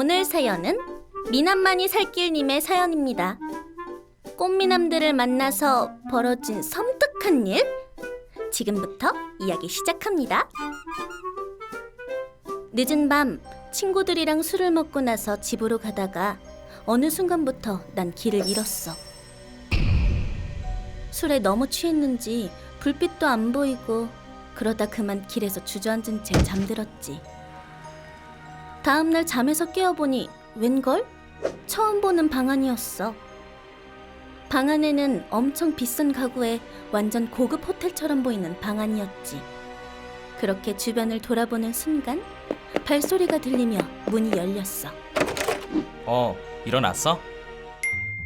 오늘 사연은 미남만이 살길님의 사연입니다. 꽃미남들을 만나서 벌어진 섬뜩한 일? 지금부터 이야기 시작합니다. 늦은 밤 친구들이랑 술을 먹고 나서 집으로 가다가 어느 순간부터 난 길을 잃었어. 술에 너무 취했는지 불빛도 안 보이고 그러다 그만 길에서 주저앉은 채 잠들었지. 다음날 잠에서 깨어보니 웬걸? 처음 보는 방 안이었어. 방 안에는 엄청 비싼 가구에 완전 고급 호텔처럼 보이는 방 안이었지. 그렇게 주변을 돌아보는 순간 발소리가 들리며 문이 열렸어. 일어났어?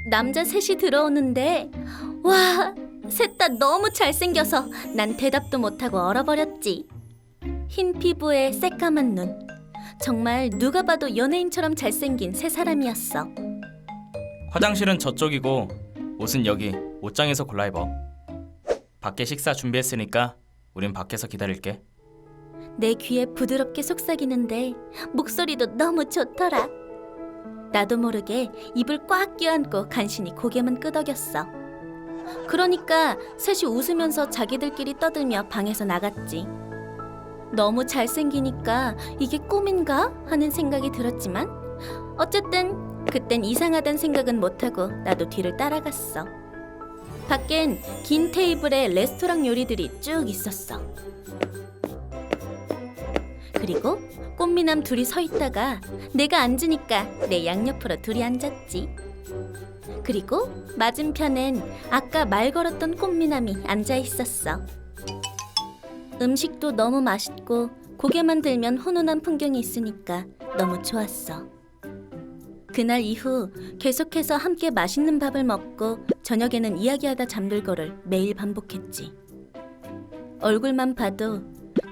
남자 셋이 들어오는데 와, 셋 다 너무 잘생겨서 난 대답도 못하고 얼어버렸지. 흰 피부에 새까만 눈, 정말 누가 봐도 연예인처럼 잘생긴 세 사람이었어. 화장실은 저쪽이고 옷은 여기 옷장에서 골라 입어. 밖에 식사 준비했으니까 우린 밖에서 기다릴게. 내 귀에 부드럽게 속삭이는데 목소리도 너무 좋더라. 나도 모르게 입을 꽉 껴안고 간신히 고개만 끄덕였어. 그러니까 셋이 웃으면서 자기들끼리 떠들며 방에서 나갔지. 너무 잘생기니까 이게 꿈인가 하는 생각이 들었지만 어쨌든 그땐 이상하단 생각은 못하고 나도 뒤를 따라갔어. 밖엔 긴 테이블에 레스토랑 요리들이 쭉 있었어. 그리고 꽃미남 둘이 서 있다가 내가 앉으니까 내 양옆으로 둘이 앉았지. 그리고 맞은편엔 아까 말 걸었던 꽃미남이 앉아 있었어. 음식도 너무 맛있고 고개만 들면 훈훈한 풍경이 있으니까 너무 좋았어. 그날 이후 계속해서 함께 맛있는 밥을 먹고 저녁에는 이야기하다 잠들거를 매일 반복했지. 얼굴만 봐도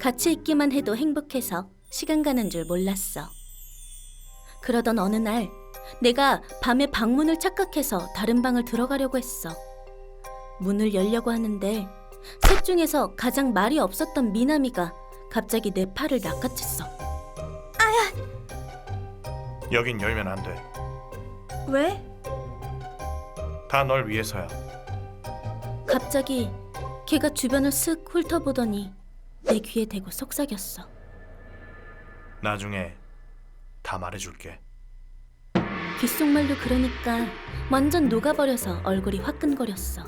같이 있기만 해도 행복해서 시간 가는 줄 몰랐어. 그러던 어느 날 내가 밤에 방문을 착각해서 다른 방을 들어가려고 했어. 문을 열려고 하는데 셋 중에서 가장 말이 없었던 미남이가 갑자기 내 팔을 낚아챘어. 여긴 열면 안 돼. 왜? 다 널 위해서야. 갑자기 걔가 주변을 쓱 훑어보더니 내 귀에 대고 속삭였어. 나중에 다 말해줄게. 귓속말로 그러니까 완전 녹아버려서 얼굴이 화끈거렸어.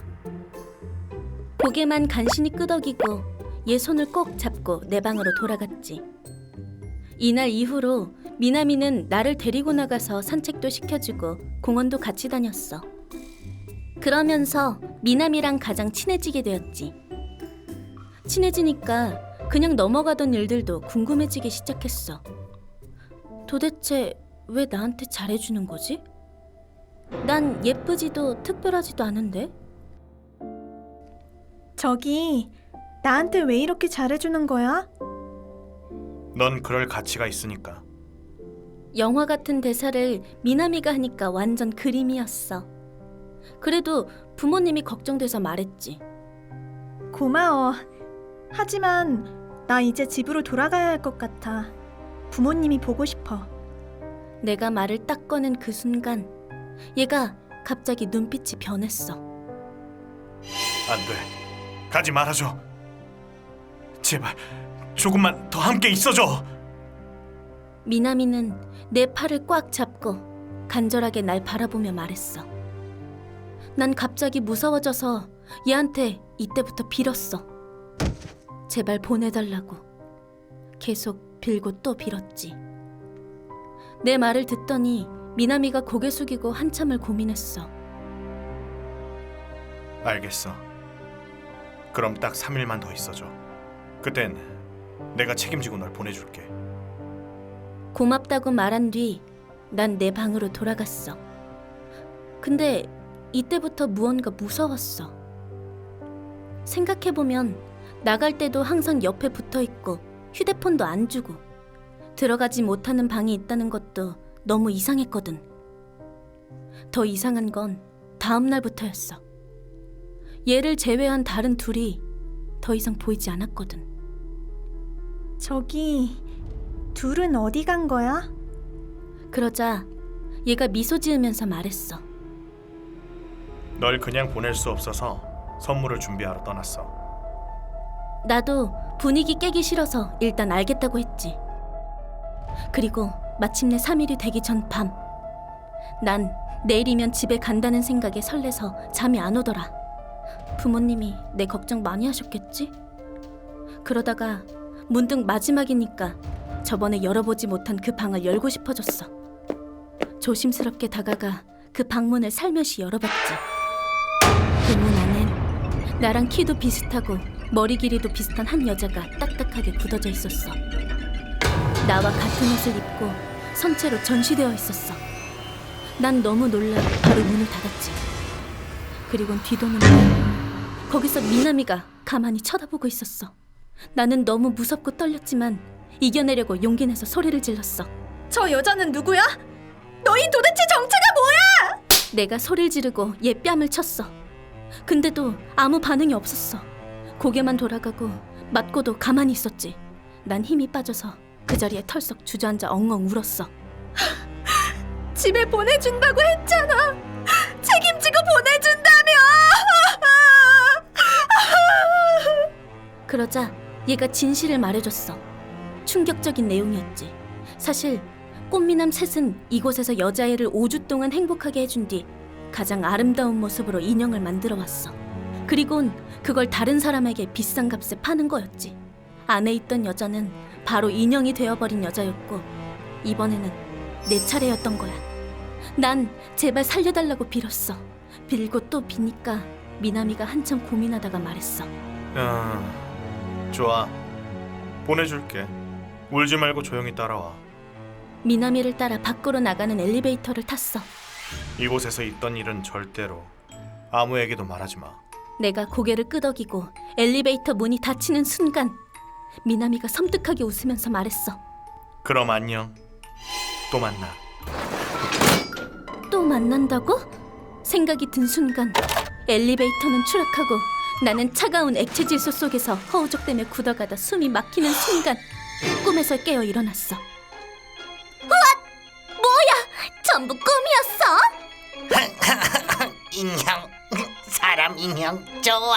고개만 간신히 끄덕이고 얘 손을 꼭 잡고 내 방으로 돌아갔지. 이날 이후로 미남이는 나를 데리고 나가서 산책도 시켜주고 공원도 같이 다녔어. 그러면서 미남이랑 가장 친해지게 되었지. 친해지니까 그냥 넘어가던 일들도 궁금해지기 시작했어. 도대체 왜 나한테 잘해주는 거지? 난 예쁘지도 특별하지도 않은데? 저기, 나한테 왜 이렇게 잘해주는 거야? 넌 그럴 가치가 있으니까. 영화 같은 대사를 미남이가 하니까 완전 그림이었어. 그래도 부모님이 걱정돼서 말했지. 고마워. 하지만 나 이제 집으로 돌아가야 할 것 같아. 부모님이 보고 싶어. 내가 말을 딱 꺼낸 그 순간 얘가 갑자기 눈빛이 변했어. 안 돼. 가지 말아줘. 제발 조금만 더 함께 있어줘. 미남이는 내 팔을 꽉 잡고 간절하게 날 바라보며 말했어. 난 갑자기 무서워져서 얘한테 이때부터 빌었어. 제발 보내달라고. 계속 빌고 또 빌었지. 내 말을 듣더니 미남이가 고개 숙이고 한참을 고민했어. 알겠어. 그럼 딱 3일만 더 있어줘. 그땐 내가 책임지고 널 보내줄게. 고맙다고 말한 뒤 난 내 방으로 돌아갔어. 근데 이때부터 무언가 무서웠어. 생각해보면 나갈 때도 항상 옆에 붙어있고 휴대폰도 안 주고 들어가지 못하는 방이 있다는 것도 너무 이상했거든. 더 이상한 건 다음 날부터였어. 얘를 제외한 다른 둘이 더 이상 보이지 않았거든. 저기, 둘은 어디 간 거야? 그러자 얘가 미소 지으면서 말했어. 널 그냥 보낼 수 없어서 선물을 준비하러 떠났어. 나도 분위기 깨기 싫어서 일단 알겠다고 했지. 그리고 마침내 3일이 되기 전 밤, 난 내일이면 집에 간다는 생각에 설레서 잠이 안 오더라. 부모님이 내 걱정 많이 하셨겠지? 그러다가 문득 마지막이니까 저번에 열어보지 못한 그 방을 열고 싶어졌어. 조심스럽게 다가가 그 방문을 살며시 열어봤지. 그 문 안엔 나랑 키도 비슷하고 머리 길이도 비슷한 한 여자가 딱딱하게 굳어져 있었어. 나와 같은 옷을 입고 선체로 전시되어 있었어. 난 너무 놀라 바로 문을 닫았지. 그리곤 뒤도는데 거기서 미나미가 가만히 쳐다보고 있었어. 나는 너무 무섭고 떨렸지만 이겨내려고 용기 내서 소리를 질렀어. 저 여자는 누구야? 너희 도대체 정체가 뭐야? 내가 소리를 지르고 얘 뺨을 쳤어. 근데도 아무 반응이 없었어. 고개만 돌아가고 맞고도 가만히 있었지. 난 힘이 빠져서 그 자리에 털썩 주저앉아 엉엉 울었어. 집에 보내준다고 했잖아. 책임지고 보내준다며. 그러자 얘가 진실을 말해줬어. 충격적인 내용이었지. 사실 꽃미남 셋은 이곳에서 여자애를 5주 동안 행복하게 해준 뒤 가장 아름다운 모습으로 인형을 만들어 왔어. 그리곤 그걸 다른 사람에게 비싼 값에 파는 거였지. 안에 있던 여자는 바로 인형이 되어버린 여자였고 이번에는 내 차례였던 거야. 난 제발 살려달라고 빌었어. 빌고 또 비니까 미나미가 한참 고민하다가 말했어. 좋아. 보내줄게. 울지 말고 조용히 따라와. 미나미를 따라 밖으로 나가는 엘리베이터를 탔어. 이곳에서 있던 일은 절대로 아무에게도 말하지 마. 내가 고개를 끄덕이고 엘리베이터 문이 닫히는 순간 미나미가 섬뜩하게 웃으면서 말했어. 그럼 안녕. 또 만나. 또 만난다고? 생각이 든 순간 엘리베이터는 추락하고 나는 차가운 액체 질소 속에서 허우적대며 굳어가다 숨이 막히는 순간 꿈에서 깨어 일어났어. 전부 꿈이었어? 인형, 사람 인형 좋아.